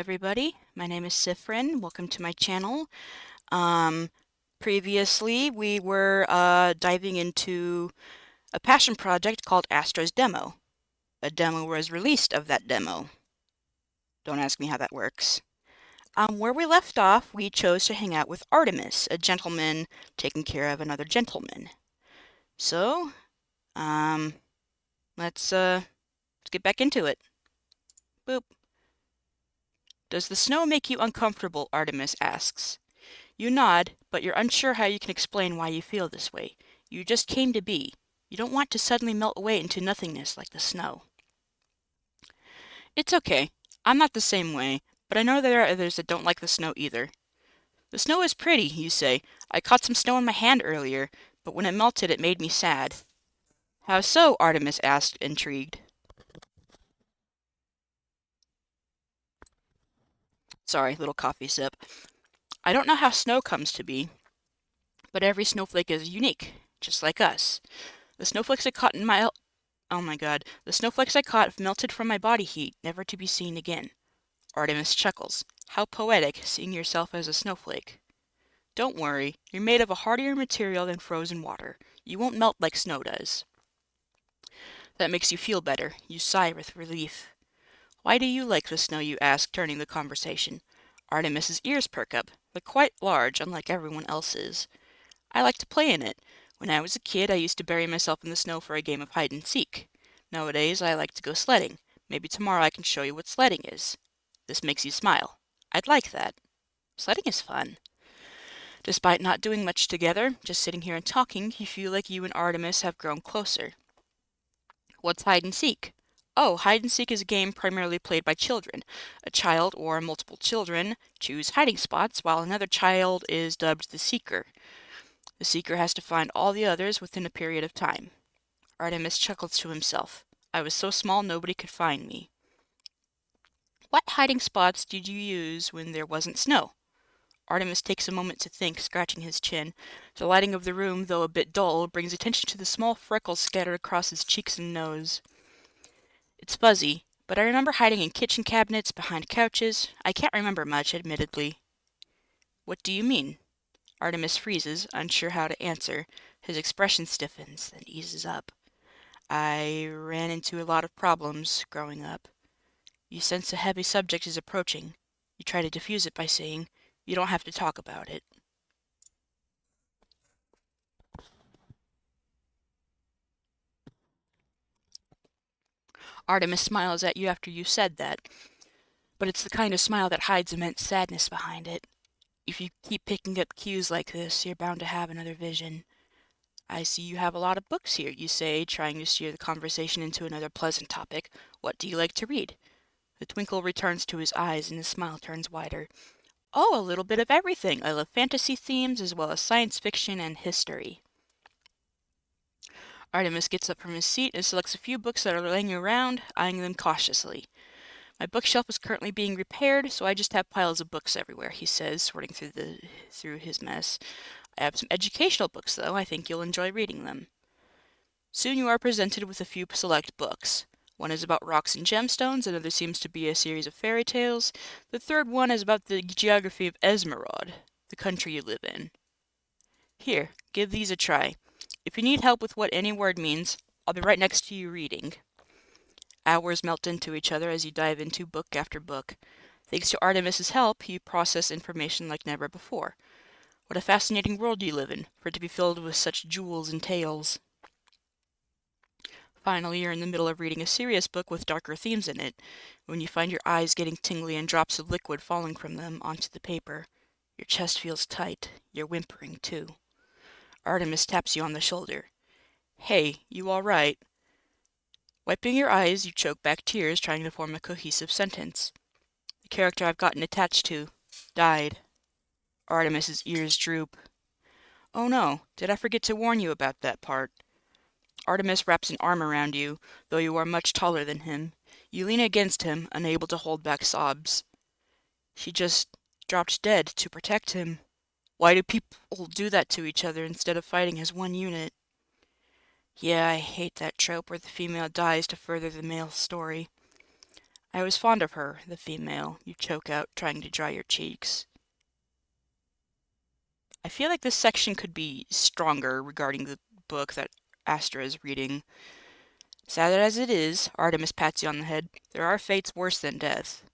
everybody. My name is Sifrin. Welcome to my channel. Um, Previously, we were diving into a passion project called Astra's Demo. A demo was released of that demo. Don't ask me how that works. Where we left off, we chose to hang out with Artemis, a gentleman taking care of another gentleman. So, um, let's get back into it. Boop. Does the snow make you uncomfortable? Artemis asks. You nod, but you're unsure how you can explain why you feel this way. You just came to be. You don't want to suddenly melt away into nothingness like the snow. It's okay. I'm not the same way, but I know there are others that don't like the snow either. The snow is pretty, you say. I caught some snow in my hand earlier, but when it melted it made me sad. How so? Artemis asked, intrigued. Sorry, little coffee sip. I don't know how snow comes to be, but every snowflake is unique, just like us. The snowflakes I caught in my Oh my god, the snowflakes I caught melted from my body heat, never to be seen again. Artemis chuckles. How poetic, seeing yourself as a snowflake. Don't worry, you're made of a hardier material than frozen water. You won't melt like snow does. That makes you feel better. You sigh with relief. Why do you like the snow, you ask, turning the conversation. Artemis's ears perk up. They're quite large, unlike everyone else's. I like to play in it. When I was a kid, I used to bury myself in the snow for a game of hide and seek. Nowadays, I like to go sledding. Maybe tomorrow I can show you what sledding is. This makes you smile. I'd like that. Sledding is fun. Despite not doing much together, just sitting here and talking, you feel like you and Artemis have grown closer. What's hide and seek? Oh, hide and seek is a game primarily played by children. A child or multiple children choose hiding spots while another child is dubbed the seeker. The seeker has to find all the others within a period of time. Artemis chuckled to himself. I was so small nobody could find me. What hiding spots did you use when there wasn't snow? Artemis takes a moment to think, scratching his chin. The lighting of the room, though a bit dull, brings attention to the small freckles scattered across his cheeks and nose. It's fuzzy, but I remember hiding in kitchen cabinets, behind couches. I can't remember much, admittedly. What do you mean? Artemis freezes, unsure how to answer. His expression stiffens, then eases up. I ran into a lot of problems growing up. You sense a heavy subject is approaching. You try to diffuse it by saying, you don't have to talk about it. Artemis smiles at you after you've said that, but it's the kind of smile that hides immense sadness behind it. If you keep picking up cues like this, you're bound to have another vision. I see you have a lot of books here, you say, trying to steer the conversation into another pleasant topic. What do you like to read? The twinkle returns to his eyes and his smile turns wider. Oh, a little bit of everything. I love fantasy themes as well as science fiction and history. Artemis gets up from his seat and selects a few books that are laying around, eyeing them cautiously. My bookshelf is currently being repaired, so I just have piles of books everywhere, he says, sorting through his mess. I have some educational books, though. I think you'll enjoy reading them. Soon you are presented with a few select books. One is about rocks and gemstones, another seems to be a series of fairy tales. The third one is about the geography of Esmeralda, the country you live in. Here, give these a try. If you need help with what any word means, I'll be right next to you reading. Hours melt into each other as you dive into book after book. Thanks to Artemis's help, you process information like never before. What a fascinating world you live in, for it to be filled with such jewels and tales. Finally, you're in the middle of reading a serious book with darker themes in it, when you find your eyes getting tingly and drops of liquid falling from them onto the paper. Your chest feels tight. You're whimpering, too. Artemis taps you on the shoulder. Hey, you all right? Wiping your eyes, you choke back tears, trying to form a cohesive sentence. The character I've gotten attached to died. Artemis's ears droop. Oh no, did I forget to warn you about that part? Artemis wraps an arm around you, though you are much taller than him. You lean against him, unable to hold back sobs. She just dropped dead to protect him. Why do people do that to each other instead of fighting as one unit? Yeah, I hate that trope where the female dies to further the male story. I was fond of her, the female, you choke out, trying to dry your cheeks. I feel like this section could be stronger regarding the book that Astra is reading. Sad as it is, Artemis pats you on the head, there are fates worse than death.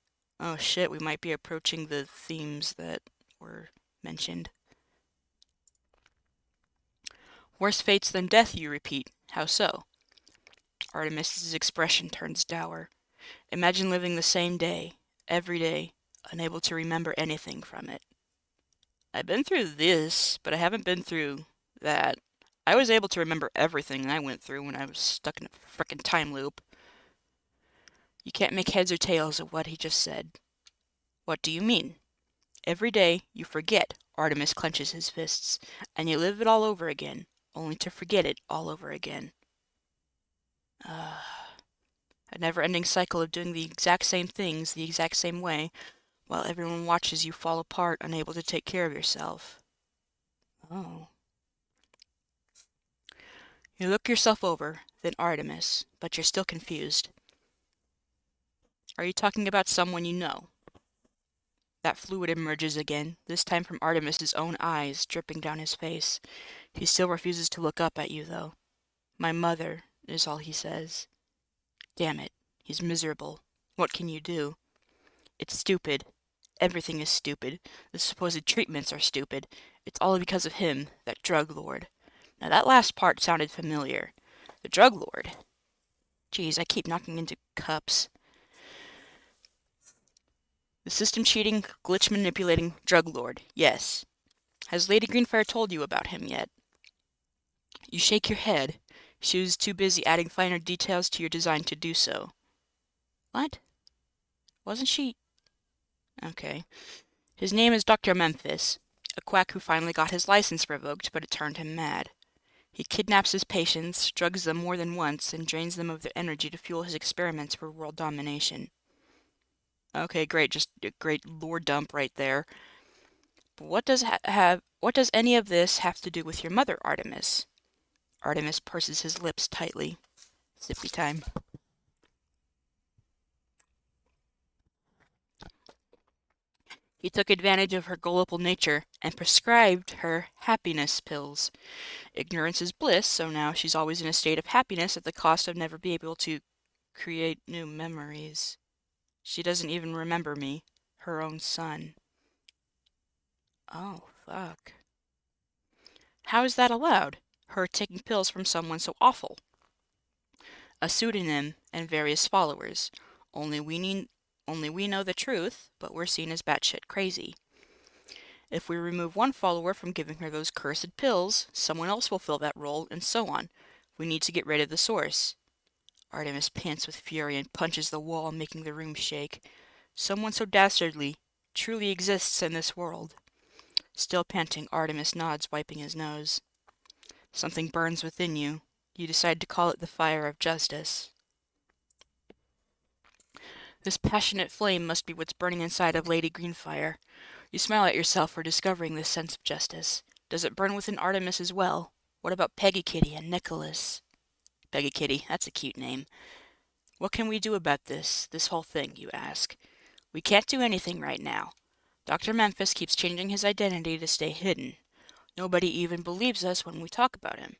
Oh shit, we might be approaching the themes that were mentioned. Worse fates than death, you repeat. How so? Artemis's expression turns dour. Imagine living the same day, every day, unable to remember anything from it. I've been through this, but I haven't been through that. I was able to remember everything I went through when I was stuck in a frickin' time loop. You can't make heads or tails of what he just said. What do you mean? Every day, you forget, Artemis clenches his fists, and you live it all over again, only to forget it all over again. A never-ending cycle of doing the exact same things the exact same way, while everyone watches you fall apart, unable to take care of yourself. Oh. You look yourself over, then Artemis, but you're still confused. Are you talking about someone you know? That fluid emerges again, this time from Artemis's own eyes, dripping down his face. He still refuses to look up at you, though. My mother, is all he says. Damn it, he's miserable. What can you do? It's stupid. Everything is stupid. The supposed treatments are stupid. It's all because of him, that drug lord. Now that last part sounded familiar. The drug lord. Geez, I keep knocking into cups. The system cheating, glitch manipulating drug lord. Yes. Has Lady Greenfyre told you about him yet? You shake your head. She was too busy adding finer details to your design to do so. What? Wasn't she? Okay. His name is Dr. Memphis, a quack who finally got his license revoked, but it turned him mad. He kidnaps his patients, drugs them more than once, and drains them of their energy to fuel his experiments for world domination. Okay, great, just a great lore dump right there. But what does any of this have to do with your mother, Artemis? Artemis purses his lips tightly. Sippy time. He took advantage of her gullible nature and prescribed her happiness pills. Ignorance is bliss, so now she's always in a state of happiness at the cost of never being able to create new memories. She doesn't even remember me, her own son. Oh, fuck. How is that allowed? Her taking pills from someone so awful. A pseudonym and various followers. Only we know the truth, but we're seen as batshit crazy. If we remove one follower from giving her those cursed pills, someone else will fill that role, and so on. We need to get rid of the source. Artemis pants with fury and punches the wall, making the room shake. Someone so dastardly truly exists in this world. Still panting, Artemis nods, wiping his nose. Something burns within you. You decide to call it the fire of justice. This passionate flame must be what's burning inside of Lady Greenfyre. You smile at yourself for discovering this sense of justice. Does it burn within Artemis as well? What about Peggy Kitty and Nicholas? Peggy Kitty, that's a cute name. What can we do about this whole thing, you ask? We can't do anything right now. Dr. Memphis keeps changing his identity to stay hidden. Nobody even believes us when we talk about him.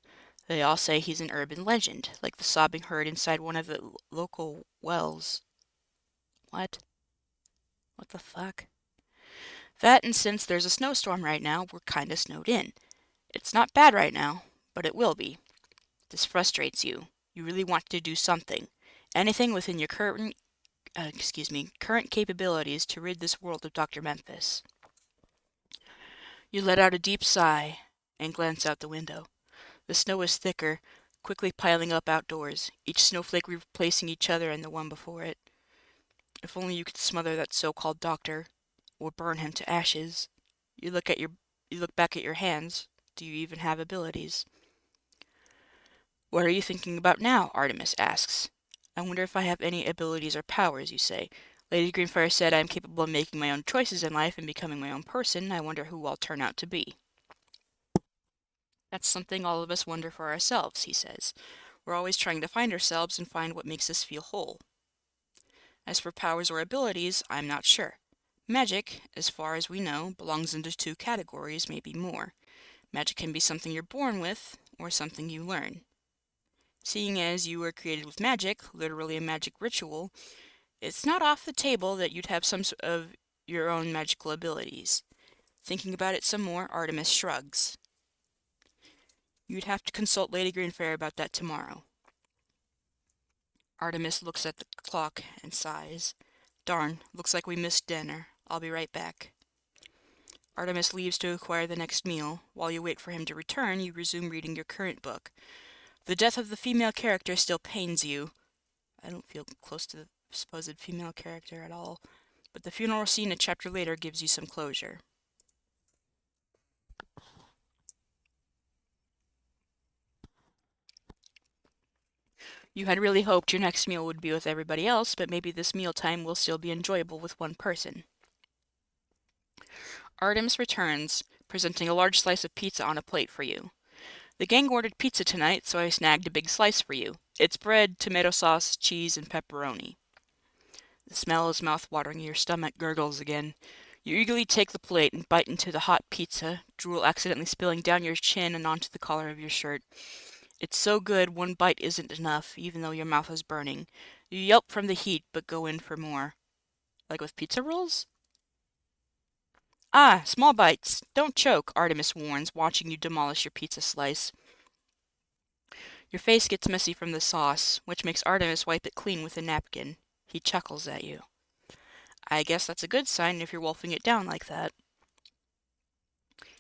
They all say he's an urban legend, like the sobbing herd inside one of the local wells. What? What the fuck? That, and since there's a snowstorm right now, we're kinda snowed in. It's not bad right now, but it will be. This frustrates you. You really want to do something. Anything within your current capabilities to rid this world of Dr. Memphis. You let out a deep sigh and glance out the window. The snow is thicker, quickly piling up outdoors, each snowflake replacing each other and the one before it. If only you could smother that so-called doctor, or burn him to ashes. You look back at your hands. Do you even have abilities? What are you thinking about now? Artemis asks. I wonder if I have any abilities or powers, you say. Lady Greenfyre said I am capable of making my own choices in life and becoming my own person. I wonder who I'll turn out to be. That's something all of us wonder for ourselves, he says. We're always trying to find ourselves and find what makes us feel whole. As for powers or abilities, I'm not sure. Magic, as far as we know, belongs into two categories, maybe more. Magic can be something you're born with, or something you learn. Seeing as you were created with magic, literally a magic ritual, it's not off the table that you'd have some of your own magical abilities. Thinking about it some more, Artemis shrugs. You'd have to consult Lady Greenfyre about that tomorrow. Artemis looks at the clock and sighs. Darn, looks like we missed dinner. I'll be right back. Artemis leaves to acquire the next meal. While you wait for him to return, you resume reading your current book. The death of the female character still pains you. I don't feel close to the supposed female character at all, but the funeral scene a chapter later gives you some closure. You had really hoped your next meal would be with everybody else, but maybe this mealtime will still be enjoyable with one person. Artemis returns, presenting a large slice of pizza on a plate for you. The gang ordered pizza tonight, so I snagged a big slice for you. It's bread, tomato sauce, cheese, and pepperoni. The smell is mouth-watering, your stomach gurgles again. You eagerly take the plate and bite into the hot pizza, drool accidentally spilling down your chin and onto the collar of your shirt. It's so good, one bite isn't enough, even though your mouth is burning. You yelp from the heat, but go in for more. Like with pizza rolls? Ah, small bites. Don't choke, Artemis warns, watching you demolish your pizza slice. Your face gets messy from the sauce, which makes Artemis wipe it clean with a napkin. He chuckles at you. I guess that's a good sign if you're wolfing it down like that.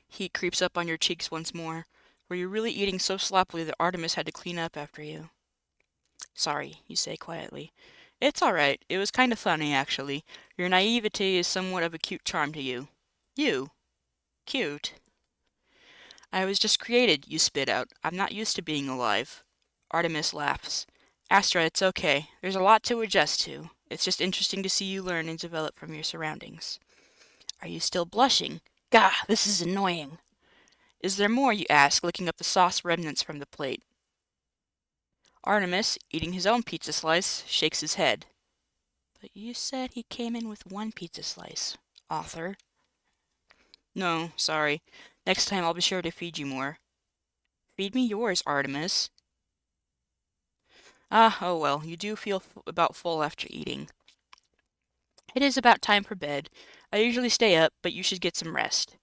Heat creeps up on your cheeks once more. Were you really eating so sloppily that Artemis had to clean up after you? Sorry, you say quietly. It's all right. It was kind of funny, actually. Your naivety is somewhat of a cute charm to you. You? Cute? I was just created, you spit out. I'm not used to being alive. Artemis laughs. Astra, it's okay. There's a lot to adjust to. It's just interesting to see you learn and develop from your surroundings. Are you still blushing? Gah, this is annoying. Is there more, you ask, licking up the sauce remnants from the plate. Artemis, eating his own pizza slice, shakes his head. But you said he came in with one pizza slice, author. No, sorry. Next time I'll be sure to feed you more. Feed me yours, Artemis. Ah, oh well, you do feel about full after eating. It is about time for bed. I usually stay up, but you should get some rest.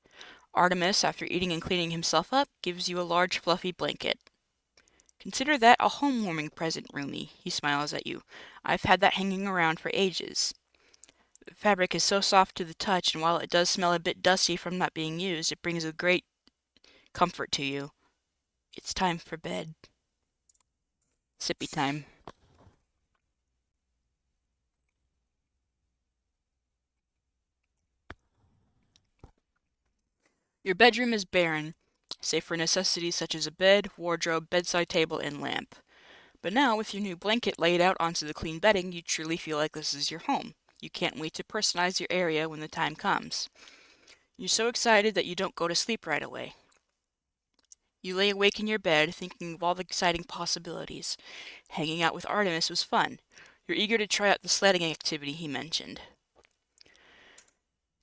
Artemis, after eating and cleaning himself up, gives you a large fluffy blanket. Consider that a home-warming present, Rumi. He smiles at you. I've had that hanging around for ages. The fabric is so soft to the touch, and while it does smell a bit dusty from not being used, it brings a great comfort to you. It's time for bed. Sippy time. Your bedroom is barren, save for necessities such as a bed, wardrobe, bedside table, and lamp. But now, with your new blanket laid out onto the clean bedding, you truly feel like this is your home. You can't wait to personalize your area when the time comes. You're so excited that you don't go to sleep right away. You lay awake in your bed, thinking of all the exciting possibilities. Hanging out with Artemis was fun. You're eager to try out the sledding activity he mentioned.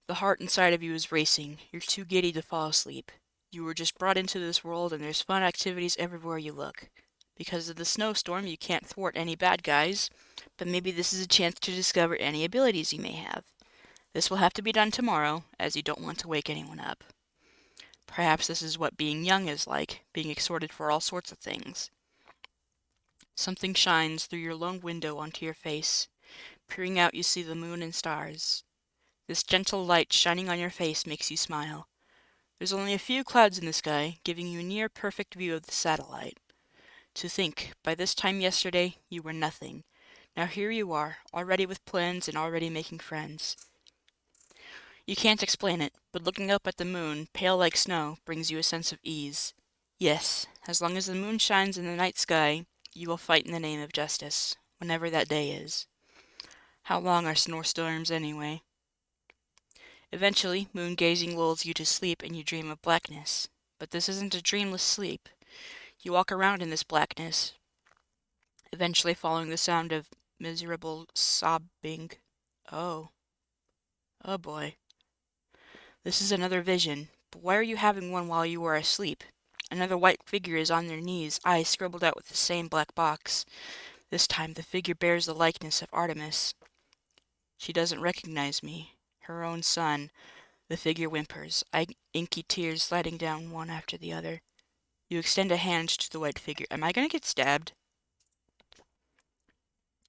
The heart inside of you is racing. You're too giddy to fall asleep. You were just brought into this world, and there's fun activities everywhere you look. Because of the snowstorm, you can't thwart any bad guys, but maybe this is a chance to discover any abilities you may have. This will have to be done tomorrow, as you don't want to wake anyone up. Perhaps this is what being young is like, being exhorted for all sorts of things. Something shines through your lone window onto your face. Peering out, you see the moon and stars. This gentle light shining on your face makes you smile. There's only a few clouds in the sky, giving you a near-perfect view of the satellite. To think, by this time yesterday, you were nothing. Now here you are, already with plans and already making friends. You can't explain it, but looking up at the moon, pale like snow, brings you a sense of ease. Yes, as long as the moon shines in the night sky, you will fight in the name of justice, whenever that day is. How long are snowstorms anyway? Eventually, moon gazing lulls you to sleep and you dream of blackness. But this isn't a dreamless sleep. You walk around in this blackness, eventually following the sound of miserable sobbing. Oh, oh boy. This is another vision. But why are you having one while you are asleep? Another white figure is on their knees, eyes scribbled out with the same black box. This time the figure bears the likeness of Artemis. She doesn't recognize me. Her own son. The figure whimpers, inky tears sliding down one after the other. You extend a hand to the white figure. Am I gonna get stabbed?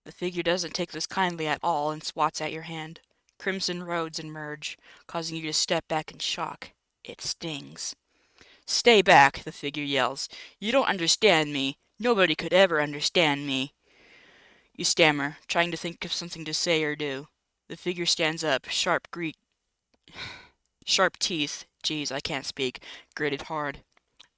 The figure doesn't take this kindly at all and swats at your hand. Crimson roads emerge, causing you to step back in shock. It stings. Stay back, the figure yells. You don't understand me. Nobody could ever understand me. You stammer, trying to think of something to say or do. The figure stands up, sharp teeth, geez, I can't speak, gritted hard.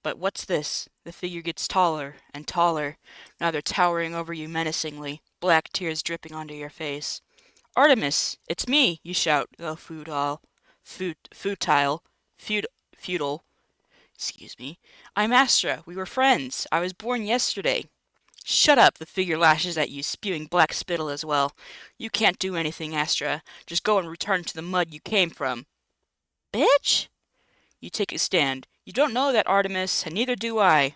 But what's this? The figure gets taller and taller. Now they're towering over you menacingly, black tears dripping onto your face. Artemis, it's me, you shout, though futile, excuse me. I'm Astra, we were friends. I was born yesterday. Shut up, the figure lashes at you, spewing black spittle as well. You can't do anything, Astra. Just go and return to the mud you came from. Bitch! You take a stand. You don't know that, Artemis, and neither do I.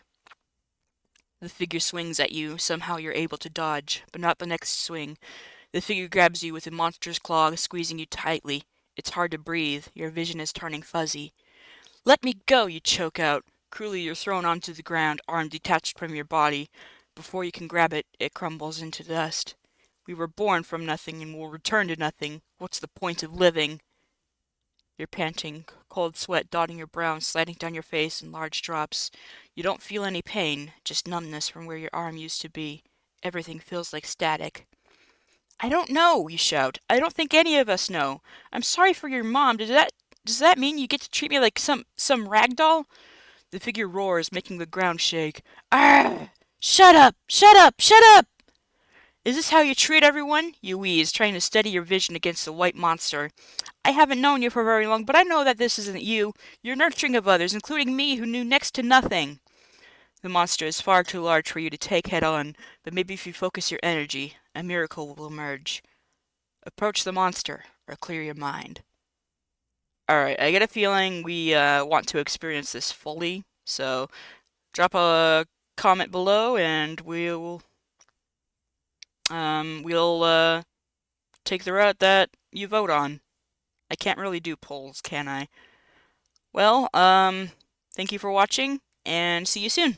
The figure swings at you. Somehow you're able to dodge, but not the next swing. The figure grabs you with a monstrous claw, squeezing you tightly. It's hard to breathe. Your vision is turning fuzzy. Let me go, you choke out. Cruelly, you're thrown onto the ground, arm detached from your body. Before you can grab it, it crumbles into dust. We were born from nothing and will return to nothing. What's the point of living? You're panting, cold sweat dotting your brow and sliding down your face in large drops. You don't feel any pain, just numbness from where your arm used to be. Everything feels like static. I don't know, you shout. I don't think any of us know. I'm sorry for your mom. Does that mean you get to treat me like some rag doll? The figure roars, making the ground shake. Arrgh! Shut up! Shut up! Shut up! Is this how you treat everyone? You wheeze, trying to steady your vision against the white monster. I haven't known you for very long, but I know that this isn't you. You're nurturing of others, including me, who knew next to nothing. The monster is far too large for you to take head on, but maybe if you focus your energy, a miracle will emerge. Approach the monster, or clear your mind. Alright, I get a feeling we want to experience this fully, so drop a comment below and we'll take the route that you vote on. I can't really do polls, can I? Well, thank you for watching, and see you soon.